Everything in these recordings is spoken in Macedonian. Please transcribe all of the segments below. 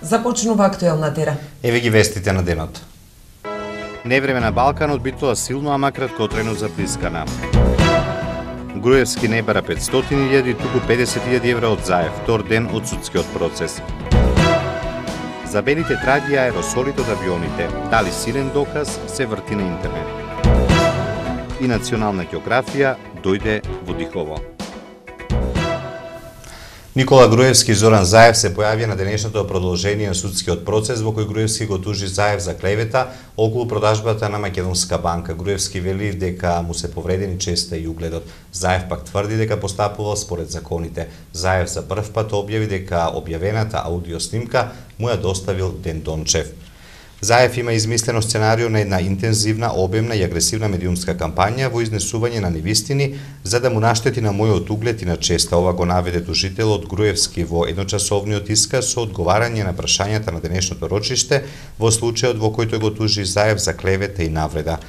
Започнува актуелна тера. Еве ги вестите на денот. Невреме на Балканот битува силно, ама краткотрено заплискана. Груевски не бара 500.000, туку 50.000 евра од заев, втор ден од судскиот процес. За белите траги аеросолите од авионите, дали силен доказ, се врти на интернет. И национална географија дојде во Дихово. Никола Груевски и Зоран Заев се појавија на денешното продолжение на судскиот процес во кој Груевски го тужи Заев за клевета околу продажбата на Македонска банка. Груевски вели дека му се повредени честа и угледот. Заев пак тврди дека постапувал според законите. Заев за прв пат објави дека објавената аудиоснимка му ја доставил Ден Дончев. Заев има измислено сценарио на една интензивна, обемна и агресивна медиумска кампања во изнесување на невистини за да му наштети на мојот углед и на честа. Ова го наведе тужителот Груевски во едночасовниот исказ со одговарање на прашањата на денешното рочиште во случајот во кој тој го тужи Заев за клевета и навреда.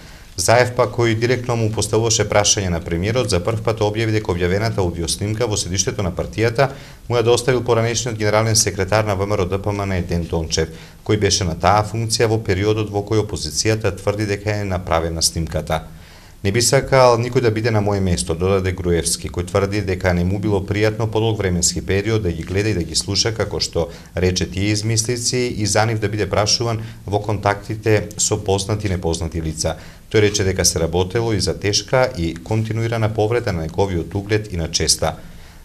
Заев пак, кој директно му поставуваше прашање на премиерот, за прв пат објави дека објавената аудиоснимка во седиштето на партијата му ја доставил поранешниот генерален секретар на ВМРО ДПМН Ден Дончев, кој беше на таа функција во периодот во кој опозицијата тврди дека е направена снимката. Не би сакал никој да биде на моје место, додаде Груевски, кој тврди дека не му било пријатно подолг временски период да ги гледа и да ги слуша како што рече тие измислици и за нив да биде прашуван во контактите со познати и непознати лица. Тој рече дека се работело и за тешка и континуирана повреда на неговиот углед и на честа.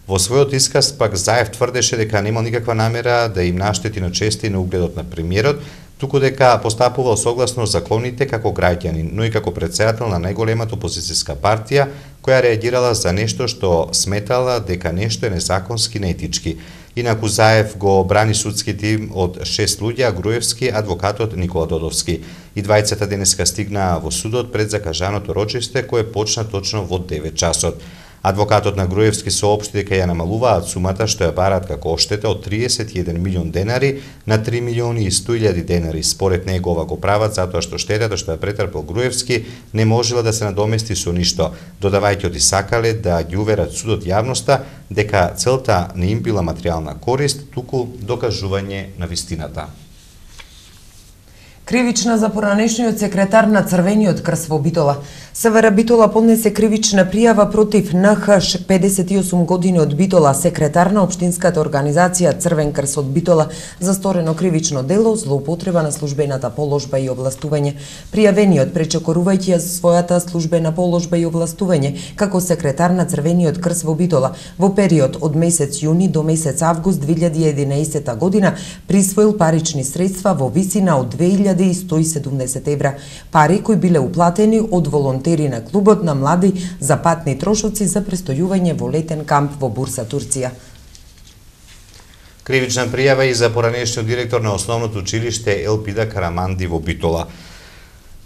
Во својот исказ пак Заев тврдеше дека немал никаква намера да им наштети на честа и на угледот на премиерот, туку дека постапувал согласно законите како граѓанин, но и како председател на најголемата опозицијска партија, која реагирала за нешто што сметала дека нешто е незаконски, неетички. Инаку Заев го брани судски тим од 6 луѓе, а Груевски адвокатот Никола Додовски. И двајцата денеска стигнаа во судот пред закажаното рочиште, кое почна точно во 9 часот. Адвокатот на Груевски соопшти дека ја намалуваат сумата што ја бараат како оштета од 31 милион денари на 3 милиони и 100.000 денари. Според него ова го прават затоа што штетата што ја претрпел Груевски не можела да се надомести со ништо, додавајќи и сакале да ги уверат судот јавноста дека целта не им била материјална корист, туку докажување на вистината. Кривична за поранешниот секретар на Црвениот крст во Битола. СВР Битола поднесе кривична пријава против НХ 58 години од Битола, секретар на општинската организација Црвен крст од Битола, за сторено кривично дело, злоупотреба на службената положба и овластување. Пријавениот, пречекорувајќи ја својата службена положба и овластување како секретар на Црвениот крст во Битола, во период од месец јуни до месец август 2011 година присвоил парични средства во висина од 2170 евра, пари кои биле уплатени од волонтери на клубот на млади за патни трошоци за престојување во летен камп во Бурса, Турција. Кривична пријава и за поранешниот директор на основното училиште Елпида Караманди во Битола.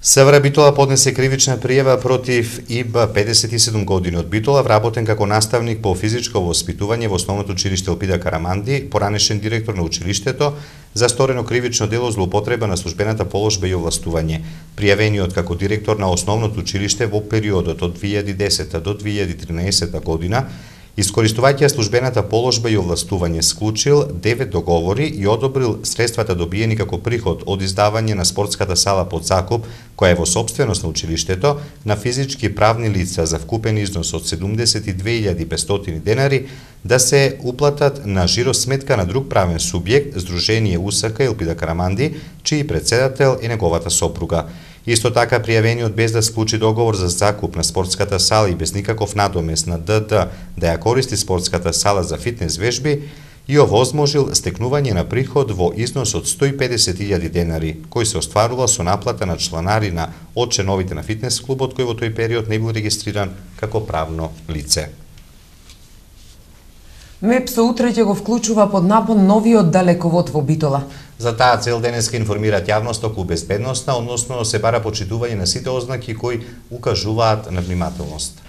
СВР Битола поднесе кривична пријава против ИБ 57 години од Битола, вработен како наставник по физичко воспитување во основното училиште Елпида Караманди, поранешен директор на училиштето, за сторено кривично дело злоупотреба на службената положба и овластување. Пријавениот како директор на основното училиште во периодот од 2010 до 2013 година, искористувајќи службената положба и овластување, склучил 9 договори и одобрил средствата добиени како приход од издавање на спортската сала под закуп, која е во сопственост на училиштето, на физички и правни лица за вкупен износ од 72.500 денари, да се уплатат на жиросметка на друг правен субјект, Сдружение УСК Елпида Караманди, чиј председател е неговата сопруга. Исто така пријавениот без да склучи договор за закуп на спортската сала и без никаков надомест на ДД да ја користи спортската сала за фитнес вежби, и овозможил стекнување на приход во износ од 150.000 денари, кој се остварува со наплата на чланарина од членовите на фитнес клубот, кој во тој период не бил регистриран како правно лице. МЕП со утре ќе го вклучува под напон новиот далековод во Битола. За таа цел денеска информираат јавноста околу безбедноста, односно се бара почитување на сите ознаки кои укажуваат на внимателност.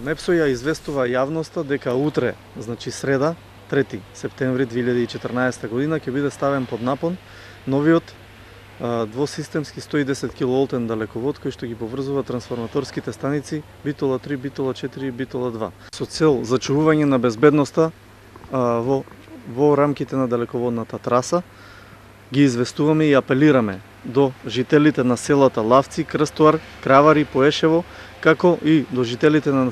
МЕПСО ја известува јавноста дека утре, значи среда, 3 септември 2014 година, ќе биде ставен под напон новиот двосистемски 110 киловолтен далековод кој што ги поврзува трансформаторските станици Битола 3, Битола 4 и Битола 2. Со цел зачувување на безбедноста во рамките на далеководната траса, ги известуваме и апелираме до жителите на селата Лавци, Крстуар, Кравари, Поешево, како и до жителите на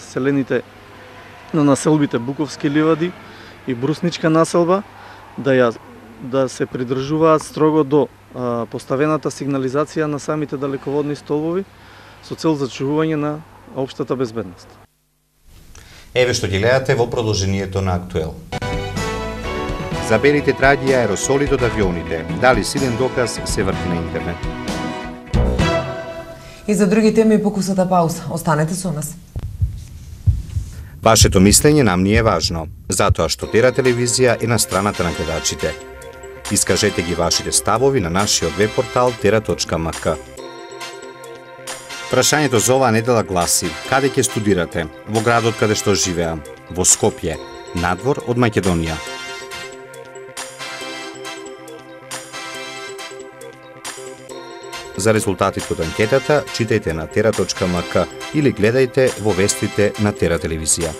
населбите Буковски ливади и Брусничка населба да се придржуваат строго до поставената сигнализација на самите далеководни столбови со цел зачувување на општата безбедност. Еве што ги гледате во продолжението на Актуел. За белите траги и аеросолите од авионите, дали силен доказ се врти на интернет. И за други теми покусата пауза. Останете со нас. Вашето мислење нам ни е важно, затоа што Тера телевизија е на страната на гледачите. Искажете ги вашите ставови на нашиот веб портал tera.mk. Прашањето за оваа недела гласи: каде ќе студирате? Во градот каде што живеам, во Скопје, надвор од Македонија. За резултатите од анкетата читајте на tera.mk или гледајте во вестите на Тера телевизија.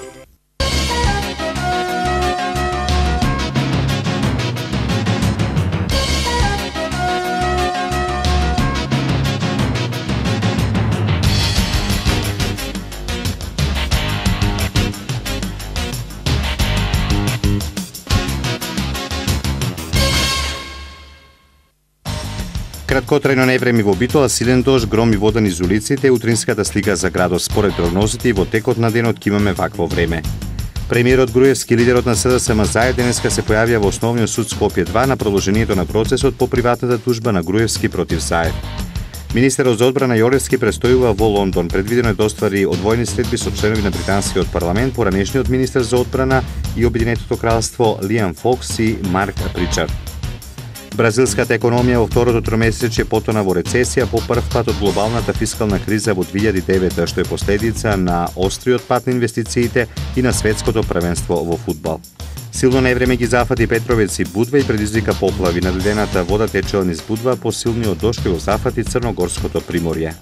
Краткотрајно невреме во Битола, силен дожд, гром и вода низ улиците, утринската слика за градот. Според прогнозите и во текот на денот ќе имаме вакво време. Премиерот Груевски, лидерот на СДСМ Заев, денеска се појавија во Основниот суд Скопје 2 на продолжението на процесот по приватната тужба на Груевски против Заев. Министерот за одбрана Јолевски престојува во Лондон. Предвидено е да оствари одвоени средби со членови на британскиот парламент, поранешниот министер за одбрана и Обединетото кралство Лиам Фокс и Марк Причард. Бразилската економија во второто тромесечје потона во рецесија по прв пат од глобалната фискална криза во 2009, што е последица на остриот пат на инвестициите и на светското првенство во фудбал. Силно невреме ги зафати Петровец и Будва и предизвика поплави. Надледената вода течела низ Будва по силниот дожд кој го зафати Црногорското приморје.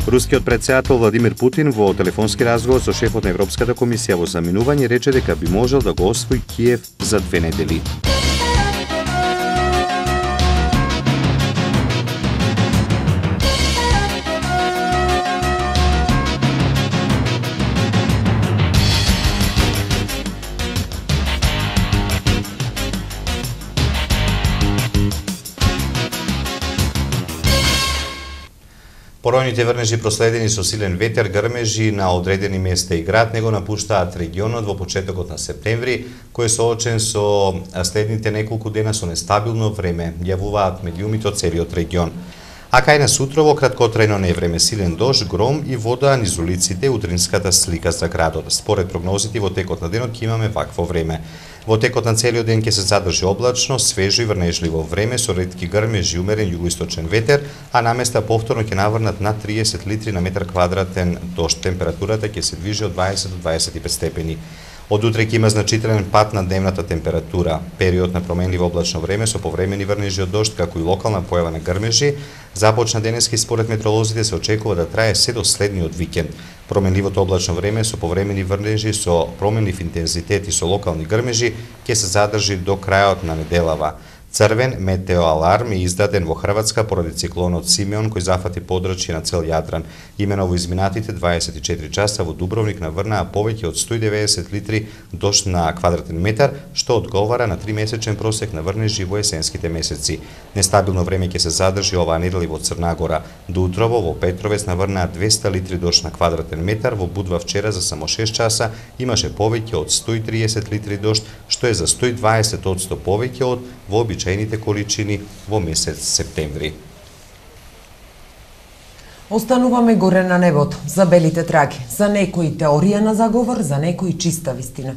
Рускиот претседател Владимир Путин во телефонски разговор со шефот на Европската комисија во заминување рече дека би можел да го освои Киев за 2 недели. Поројните врнежи проследени со силен ветер, грмежи на одредени места и град не го напуштаат регионот во почетокот на септември, кој е соочен со следните неколку дена со нестабилно време, јавуваат медиумите од целиот регион. А кај на сутрово краткотрајно невреме, силен дожд, гром и вода низ улиците, утринската слика за градот. Според прогнозите во текот на денот ќе имаме вакво време. Во текот на целиот ден ќе се задржи облачно, свежо и врнежливо време со ретки грмежи и умерен југоисточен ветер, а наместа повторно ќе наврнат над 30 литри на метар квадратен дожд. Температурата ќе се движи од 20 до 25 степени. Од утре ќе има значителен пад на дневната температура. Период на променливо облачно време со повремени врнежи од дожд, како и локална појава на грмежи, започна денеска и според метеоролозите се очекува да трае се до следниот викенд. Променливото облачно време со повремени врнежи со променлив интензитет и со локални грмежи ќе се задржи до крајот на неделава. Црвен метеоаларм е издаден во Хрватска поради циклонот Симеон кој зафати подрачје на цел Јадран. Имено во изминатите 24 часа во Дубровник наврнаа повеќе од 190 литри дожд на квадратен метар, што одговара на 3-месечен просек на врнежи во есенските месеци. Нестабилно време ќе се задржи оваа недела во Црна Гора. До утрово во Петровец наврнаа 200 литри дожд на квадратен метар, во Будва вчера за само 6 часа имаше повеќе од 130 литри дожд, што е за 120% повеќе од вообичаените количини во месец септември. Остануваме горе на небото, за белите траги, за некои теорија на заговор, за некои чиста вистина.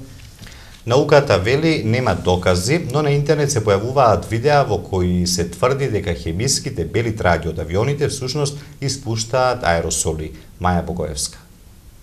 Науката вели нема докази, но на интернет се појавуваат видеа во кои се тврди дека хемиските бели траги од авионите всушност испуштаат аеросоли. Маја Богоевска.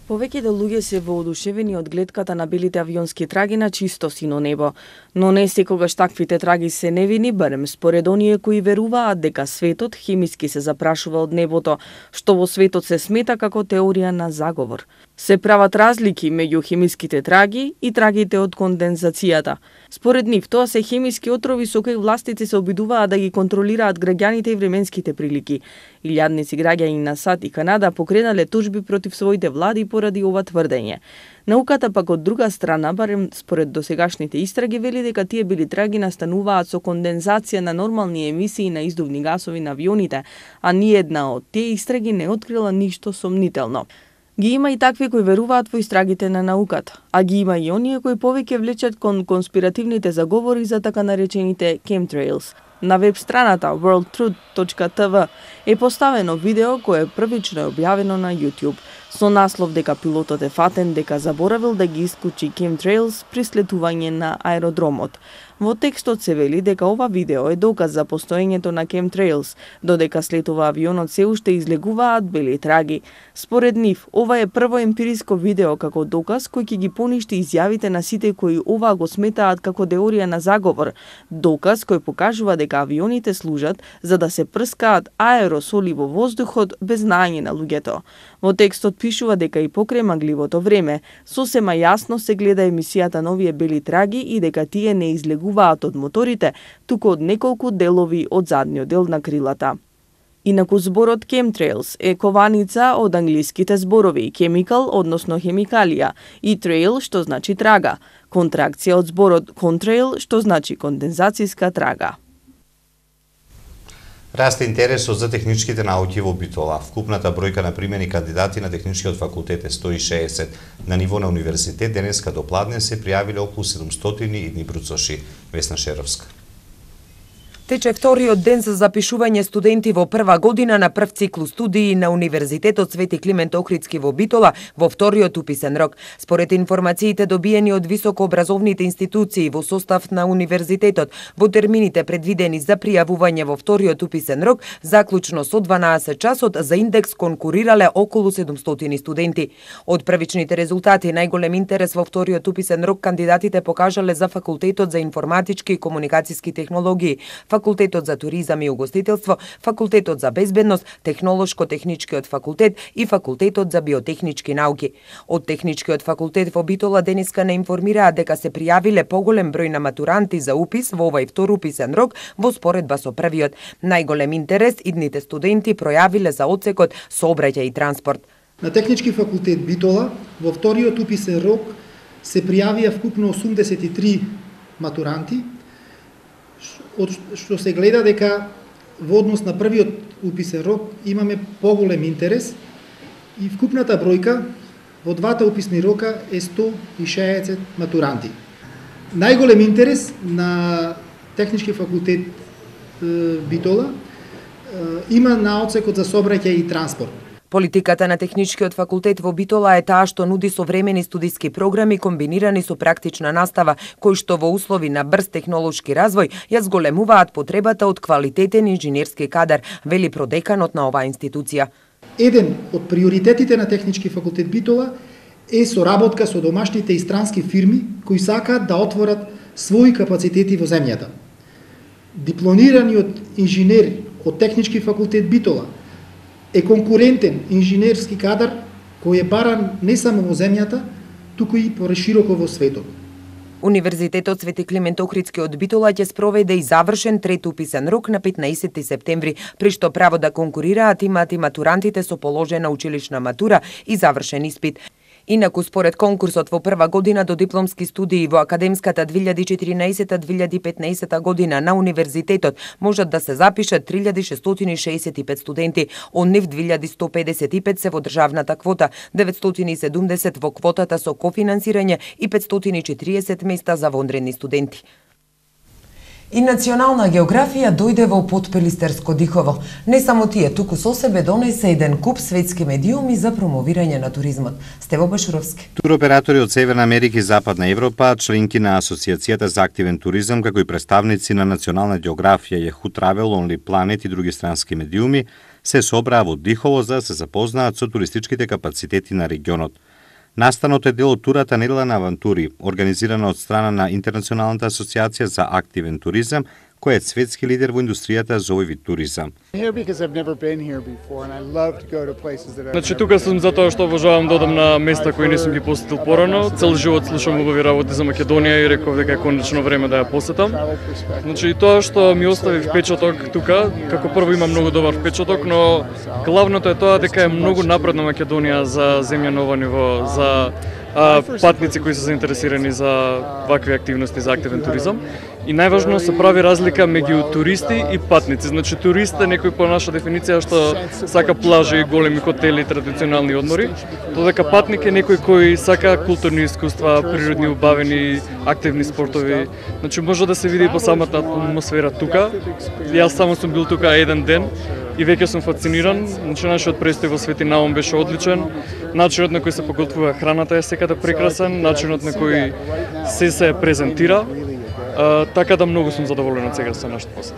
Повеќето луѓе се воодушевени од гледката на белите авионски траги на чисто сино небо, но не секогаш таквите траги се невини, барем според оние кои веруваат дека светот хемиски се запрашува од небото, што во светот се смета како теорија на заговор. Се прават разлики меѓу хемиските траги и трагите од кондензацијата. Според нив, тоа се хемиски отрови со кои властите се обидуваат да ги контролираат граѓаните и временските прилики. Илјадници граѓани на САД и Канада покренале тужби против своите влади поради ова тврдење. Науката пак од друга страна, барем според досегашните истраги, вели дека тие били траги настануваат со кондензација на нормални емисии на издувни гасови на авионите, а ниедна од тие истраги не открила ништо сомнително. Ги има и такви кои веруваат во истрагите на науката, а ги има и оние кои повеќе влечат кон конспиративните заговори за така наречените chemtrails. На веб страната worldtruth.tv е поставено видео кое првично е објавено на YouTube со наслов дека пилотот е фатен дека заборавил да ги исклучи chemtrails при слетување на аеродромот. Во текстот се вели дека ова видео е доказ за постоењето на chemtrails, додека след ова авионот се уште излегуваат бели траги. Според нив, ова е прво емпириско видео како доказ кој ќе ги поништи изјавите на сите кои ова го сметаат како теорија на заговор, доказ кој покажува дека авионите служат за да се прскаат аеросоли во воздухот без знаење на луѓето. Во текстот пишува дека и покрај магливото време, сосема јасно се гледа емисијата на овие бели траги и дека тие не излегуваат од моторите, туку од неколку делови од задниот дел на крилата. Инаку зборот chemtrails е кованица од англиските зборови chemical, односно хемикалија, и trail, што значи трага, контракција од зборот contrail, што значи кондензацијска трага. Расте интересот за техничките науки во Битола. Вкупната бројка на примени кандидати на техничкиот факултет е 160. На ниво на универзитет денеска до пладне се пријавиле околу 700 идни бруцоши. Весна Шеровска. Тече вториот ден за запишување студенти во прва година на прв циклус студии на Универзитетот Свети Климент Охридски во Битола во вториот уписен рок. Според информациите добиени од високообразовните институции во состав на универзитетот, во термините предвидени за пријавување во вториот уписен рок, заклучно со 12 часот за индекс конкурирале околу 700 студенти. Од првичните резултати најголем интерес во вториот уписен рок кандидатите покажале за Факултетот за информатички и комуникацијски технологии, Факултетот за туризам и угостителство, Факултетот за безбедност, Технолошко-техничкиот факултет и Факултетот за биотехнички науки. Од Техничкиот факултет во Битола денеска не информираат дека се пријавиле поголем број на матуранти за упис во овај втор уписен рок во споредба со првиот. Најголем интерес идните студенти пројавиле за одсекот сообраќај и транспорт. На Технички факултет Битола во вториот уписен рок се пријавија вкупно 83 матуранти, што се гледа дека во однос на првиот уписен рок имаме поголем интерес и вкупната бројка во двата уписни рока е 160 матуранти. Најголем интерес на Технички факултет Битола има на одсекот за сообраќај и транспорт. Политиката на Техничкиот факултет во Битола е таа што нуди современи студиски програми комбинирани со практична настава, кои што во услови на брз технолошки развој ја зголемуваат потребата од квалитетен инженерски кадар, вели продеканот на оваа институција. Еден од приоритетите на Технички факултет Битола е соработка со домашните и странски фирми кои сакаат да отворат своји капацитети во земјата. Дипломираниот инженер од Технички факултет Битола е конкурентен инженерски кадар кој е баран не само во земјата, туку и порешироко во светот. Универзитетот Свети Климент Охридски од Битола ќе спроведе и завршен трет уписен рок на 15 септември, при што право да конкурираат имаат и матурантите со положена училишна матура и завршен испит. Инаку, според конкурсот во прва година до дипломски студии во академската 2014-2015 година на универзитетот можат да се запишат 3665 студенти, од нив 2155 се во државната квота, 970 во квотата со кофинансирање и 540 места за вонредни студенти. И национална географија дојде во Подпилистерско Дихово. Не само тие, туку со себе донесе еден куп светски медиуми за промовирање на туризмот. Стево Башуровски. Туроператори од Северна Америка и Западна Европа, членки на Асоциацијата за активен туризам, како и представници на национална географија, Yahoo Travel, Only Planet и други странски медиуми, се собраа во Дихово за да се запознаат со туристичките капацитети на регионот. Настанот е дел од турата Недела на авантури, организирана од страна на Интернационалната асоциација за активен туризам, кој е светски лидер во индустријата за овој вид туризам. Значи тука сум затоа што обожавам да одам на места кои не сум ги посетил порано. Цел живот слушам убави работи за Македонија и реков дека е конечно време да ја посетам. Значи тоа што ми остави впечаток тука, како прво има многу добар впечаток, но главното е тоа дека е многу напредна Македонија за земја на ова ниво, за патници кои се заинтересирани за вакви активности, за активен туризам. И најважно се прави разлика меѓу туристи и патници. Значи турист е некој по наша дефиниција што сака плажи, големи хотели, традиционални одмори, додека патник е некој кој сака културни искуства, природни убавени, активни спортови. Значи може да се види по самата атмосфера тука. Јас само сум бил тука еден ден и веќе сум фасциниран. Значи нашиот престој во Свети Наум беше одличен. Начинот на кој се поголтвува храната е секаде прекрасен, начинот на кој се презентира. Така да многу сум задоволен од сега со нашата посета.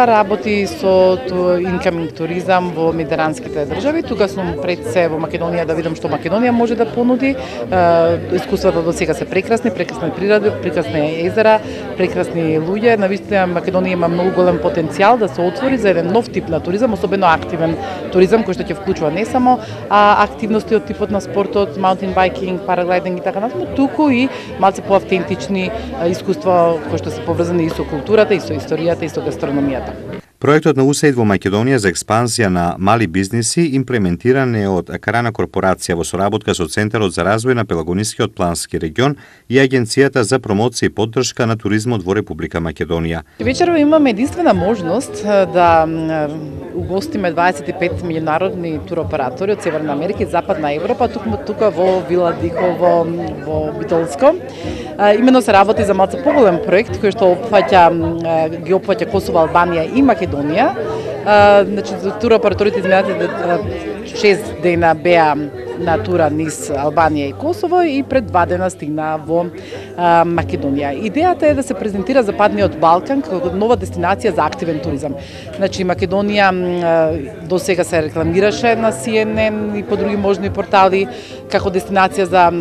Работи со incoming туризам во медитеранските држави. Тука сум пред се во Македонија да видам што Македонија може да понуди. Искуствата до сега се прекрасни природа, прекрасни езера, прекрасни луѓе. Навистина Македонија има многу голем потенцијал да се отвори за еден нов тип на туризам, особено активен туризам кој што ќе вклучува не само активности од типот на спортот, маунтин байкинг, параглайдинг и така натаму, туку и малце поавтентични искуства кои што се поврзани и со културата, и со историјата, и со гастрономијата. Проектот на USAID во Македонија за експанзија на мали бизниси имплементиран е од Карана корпорација во соработка со Центарот за развој на Пелагонискиот плански регион и Агенцијата за промоција и поддршка на туризмот во Република Македонија. Вечерва имаме единствена можност да угостиме 25 меѓународни туроператори од Северна Америка и Западна Европа, тука во Вила Дихово во Битолско. Имено се работи за малце поголем проект кој што ги опфаќа Косово, Албанија и Македонија. Значи туроператорите изминатите 6 дена беа на тура низ Албанија и Косово и пред 2 дена стигна во Македонија. Идејата е да се презентира Западниот Балкан како нова дестинација за активен туризам. Значи Македонија до сега се рекламираше на CNN и по други можни портали како дестинација за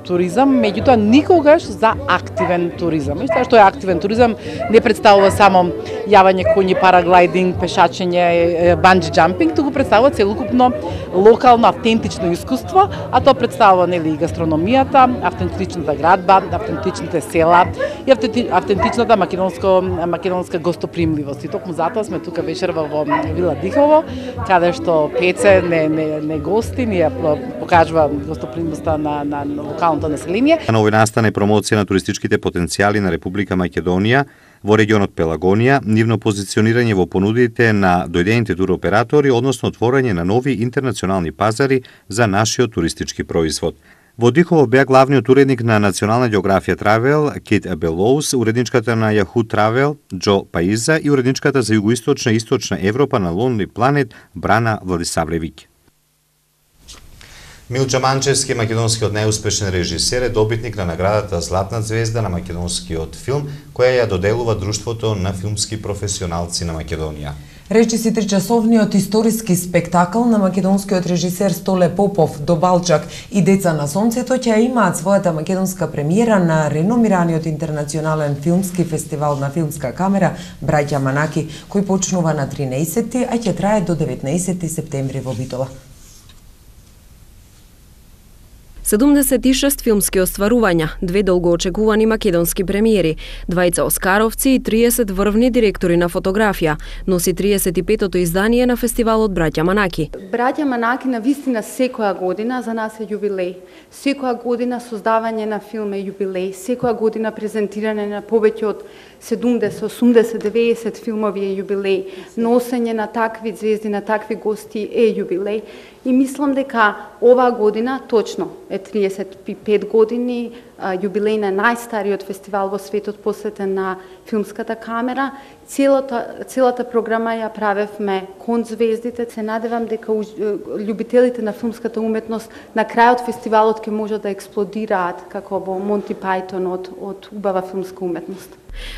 туризам, меѓутоа никогаш за активен туризам. И што е активен туризам не представува само јавање коњи, параглайдинг, пешачење, банџи џампинг, туку представува целокупно локално автентично искуство, а тоа представува нели и гастрономијата, автентичната градба, автентичните села и автентичната македонска гостопримливост. И токму затоа сме тука вечерва во Вила Дихово, каде што Пеце не гости, ни ја покажува гостопримливоста на локалното население. На овој настан е промоција на туристичките потенцијали на Република Македонија во регионот Пелагонија, нивно позиционирање во понудите на дојдените туроператори, односно отворање на нови интернационални пазари за нашиот туристички производ. Во Дихово беа главниот уредник на Национална географија Travel, Кит Белоус, уредничката на Yahoo Travel, Џо Паиза и уредничката за Југоисточна и Источна Европа на Lonely Planet, Брана Владисавлевиќ. Милча Манчевски, македонскиот најуспешен режисер, е добитник на наградата Златна звезда на македонскиот филм, која ја доделува Друштвото на филмски професионалци на Македонија. Речиси тричасовниот историски спектакл на македонскиот режисер Столе Попов "До Балчак" и "Деца на сонцето" ќе имаат својата македонска премиера на реномираниот интернационален филмски фестивал на филмска камера Браќа Манаки, кој почнува на 13, а ќе трае до 19 септември во Битола. 76 филмски остварувања, 2 долгоочекувани македонски премиери, 2 оскаровци и 30 врвни директори на фотографија, носи 35-тото издание на фестивалот Браќа Манаки. Браќа Манаки навистина секоја година за нас е јубилеј. Секоја година создавање на филм е јубилеј, секоја година презентирање на повеќе од 70, 80, 90 филмови е јубилеј. Носење на такви звезди, на такви гости е јубилеј. И мислам дека оваа година точно е 35 години јубилеј на најстариот фестивал во светот посветен на филмската камера. Целата програма ја правевме кон звездите. Се надевам дека љубителите на филмската уметност на крајот фестивалот ќе можат да експлодираат како во Монти Пајтон од убава филмска уметност.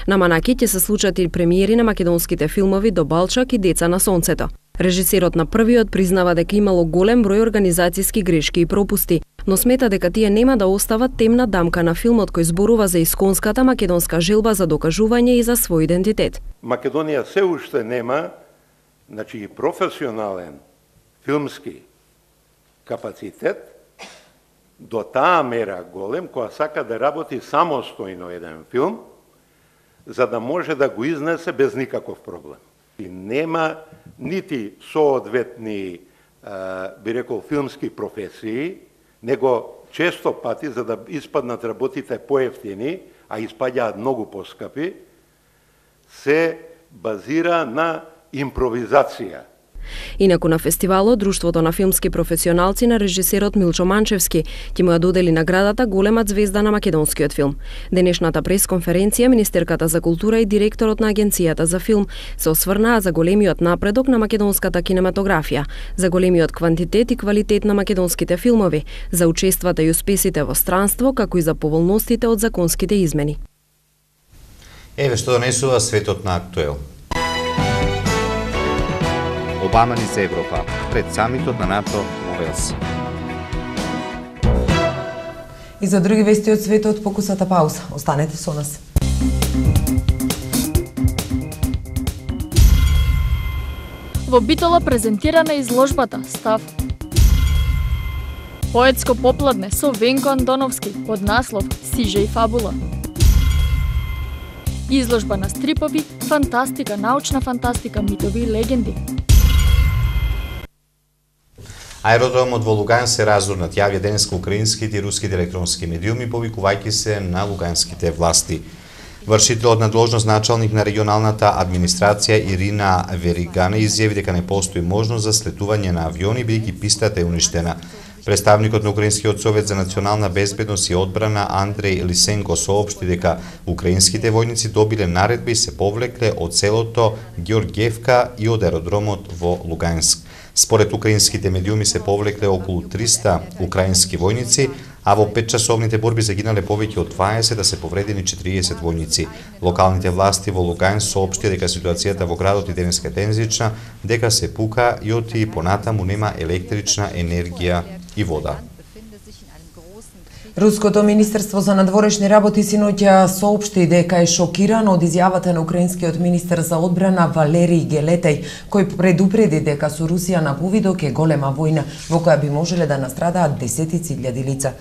На Манаки ќе се случат и премиери на македонските филмови "До Балчак" и "Деца на сонцето". Режисерот на првиот признава дека имало голем број организацијски грешки и пропусти, но смета дека тие нема да остават темна дамка на филмот кој зборува за исконската македонска желба за докажување и за свој идентитет. Македонија се уште нема, значи професионален филмски капацитет до таа мера голем која сака да работи самостојно еден филм за да може да го изнесе без никаков проблем. И нема нити соодветни, би рекол, филмски професии, него често пати, за да испаднат работите поевтини, а испаѓаат многу поскапи, се базира на импровизација. Инаку на фестивалот, Друштвото на филмски професионалци на режисерот Милчо Манчевски ќе му ја додели наградата голема звезда на македонскиот филм. Денешната пресконференција, министерката за култура и директорот на Агенцијата за филм се осврнаа за големиот напредок на македонската кинематографија, за големиот квантитет и квалитет на македонските филмови, за учествата и успесите во странство, како и за поволностите од законските измени. Еве што донесува светот на актуел. Обама низ Европа, пред самитот на НАТО во Велс. И за други вести од светот, покусата пауза. Останете со нас. Во Битола презентирана изложбата «Став». Поетско попладне со Венко Андоновски под наслов «Сиже и фабула». Изложба на стрипови, фантастика, научна фантастика, митови и легенди. Аеродромот во Луган се разурнат, јавија денеска украинските и руските електронски медиуми, повикувајќи се на луганските власти. Вршителот на должност началник на регионалната администрација Ирина Веригана изјави дека не постои можност за слетување на авиони, бидејќи пистата е уништена. Представникот на Украинскиот совет за национална безбедност и одбрана Андреј Лисенко соопшти дека украинските војници добиле наредба и се повлекле од селото Ѓорѓевка и од аеродромот во Луганск. Според украинските медиуми се повлекле околу 300 украински војници, а во 5-часовните борби загинале повеќе од 20, да се повредени 40 војници. Локалните власти во Луган соопштија дека ситуацијата во градот и денеска е тензична, дека се пука и оти понатаму нема електрична енергија и вода. Руското министерство за надворешни работи синоќа соопшти дека е шокирано од изјавата на украинскиот министер за одбрана Валерий Гелетеј, кој предупреди дека со Русија на повидок е голема војна во која би можеле да настрадаат десетици илјади лица.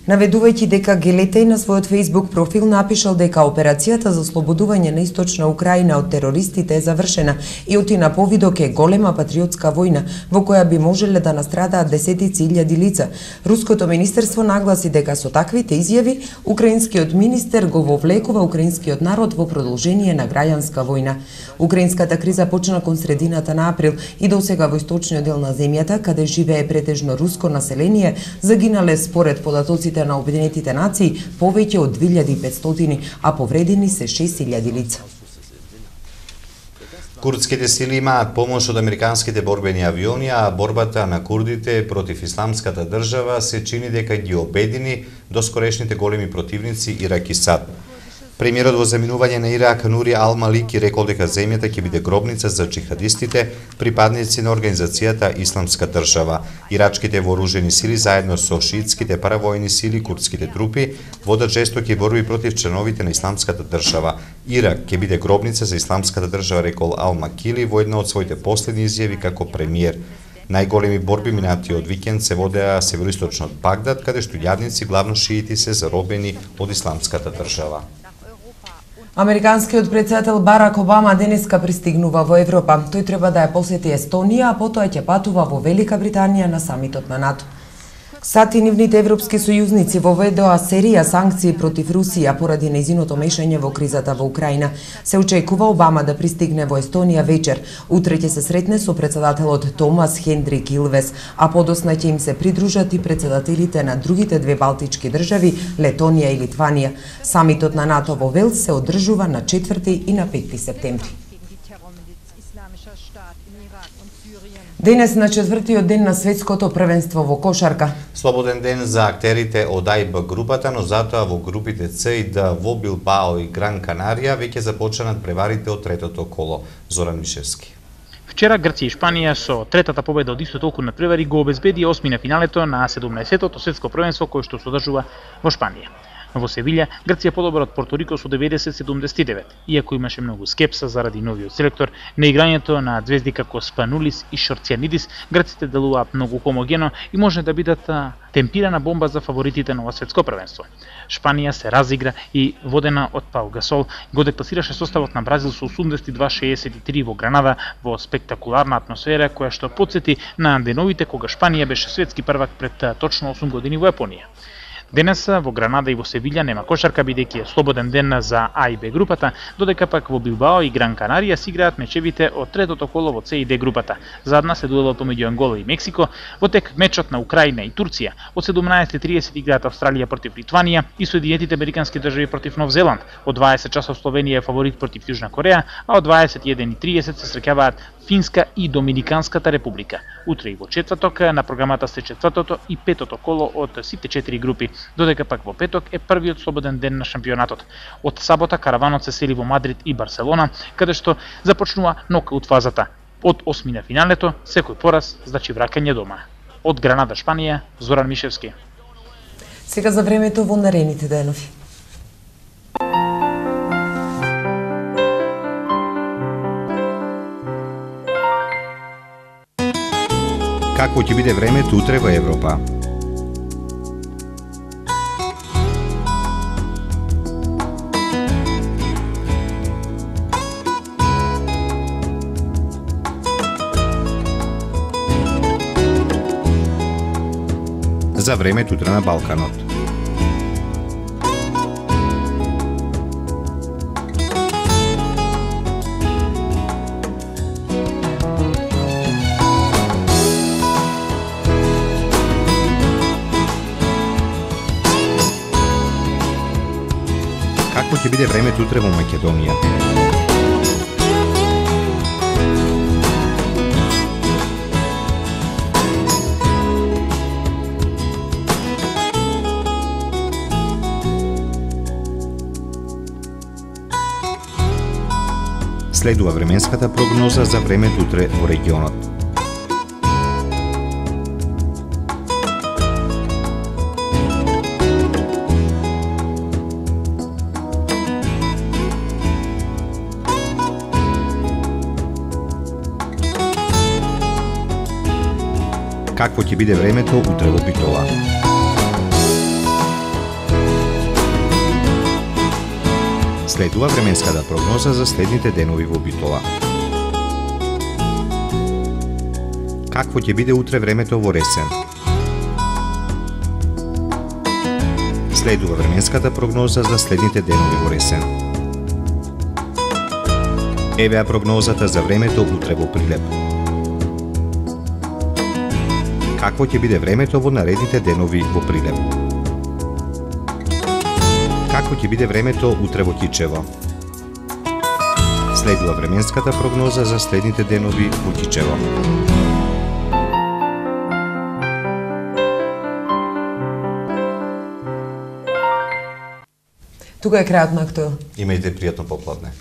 Наведувајќи дека Гелетеј на својот Facebook профил напишал дека операцијата за ослободување на источна Украина од терористите е завршена и оти на повидок е голема патриотска војна во која би можеле да настрадаат десетици илјади лица. Руското министерство нагласи дека со таквите изјави украинскиот министер го вовлекува украинскиот народ во продолжение на граѓанска војна. Украинската криза почна кон средината на април и досега во источниот дел на земјата, каде живее претежно руско население, загинале според податоците на Обединетите нации повеќе од 2500, а повредени се 6000 лица. Курдските сили имаат помош од американските борбени авиони, а борбата на курдите против исламската држава се чини дека ги обедини доскорешните големи противници Ирак и САД. Премиерот во заминување на Ирак Нури Ал-Малики рекол дека земјата ќе биде гробница за џихадистите, припадници на организацијата Исламска држава. Ирачките вооружени сили заедно со шиитските паравојни сили, курдските трупи, водат жестоки борби против членовите на Исламската држава. Ирак ќе биде гробница за Исламската држава, рекол Ал-Макили во една од своите последни изјави како премиер. Најголеми борби минатиот викенд се водеа североисточно од Багдад, каде што илјадници, главно шиити, се заробени од Исламската држава. Американскиот председател Барак Обама денеска пристигнува во Европа. Тој треба да ја посети Естонија, а потоа ќе патува во Велика Британија на самитот на НАТО. САД и нивните европски сојузници воведоа серија санкции против Русија поради нејзиното мешање во кризата во Украина. Се очекува Обама да пристигне во Естонија вечер. Утре ќе се сретне со председателот Томас Хендрик Илвес, а подосна ќе им се придружат и председателите на другите две балтички држави, Летонија и Литванија. Самитот на НАТО во Велс се одржува на 4 и на 5 септември. Денес на 4-тиот ден на светското првенство во кошарка. Слободен ден за актерите од АИБ групата, но затоа во групите С и Д во Билбао и Гран Канарија веќе започнат преварите од третото коло. Зоран Мишевски. Вчера Грција и Шпанија со третата победа од исто толку надпревари го обезбеди осмина финалето на 17-тото светско првенство кој што се одржува во Шпанија. Во Севилја, Грција подобра од Порторико со 90-79, иако имаше многу скепса заради новиот селектор, на играњето на звезди како Спанулис и Шорцианидис, грците делуваат многу хомогено и може да бидат темпирана бомба за фаворитите на ова светско првенство. Шпанија се разигра и водена од Пау Гасол го декласираше составот на Бразил со 82-63 во Гранада во спектакуларна атмосфера која што потсети на деновите кога Шпанија беше светски првак пред точно 8 години во Јапонија. Денес во Гранада и во Севилја нема кошарка бидејќи е слободен ден за А и Б групата, додека пак во Билбао и Гран Канарија си играат мечевите од третото коло во С и Д групата. Задна се дуелот помеѓу Ангола и Мексико, во тек мечот на Украина и Турција. Од 17:30 играат Австралија против Литванија и Соединетите Американски држави против Нов Зеланд. Од 20 часов Словенија е фаворит против Јужна Кореја, а од 21:30 се среќаваат Финска и Доминиканската република. Утре и во четврток на програмата се четвртото и петото коло од сите 4 групи, додека пак во петок е првиот слободен ден на шампионатот. Од сабота караванот се сели во Мадрид и Барселона, каде што започнува нокаут фазата. Од осмина финалето, секој пораз значи враќање дома. Од Гранада, Шпанија, Зоран Мишевски. Сега за времето во наредните денови. Какво ќе биде времето утре во Европа? За времето утре на Балканот. Какво ќе биде времето утре во Македонија? Следува временската прогноза за времето утре во регионот. Какво ќе биде времето утре во Битола? Следува временската прогноза за следните денови во Битола. Какво ќе биде утре времето во Ресен? Следува временската прогноза за следните денови во Ресен. Евеа прогнозата за времето утре во Прилеп. Какво ќе биде времето во наредните денови во Прилеп? Какво ќе биде времето утре во Кичево? Следува временската прогноза за следните денови во Кичево. Тука е крајот на Актуел. Имајте пријатно попладне.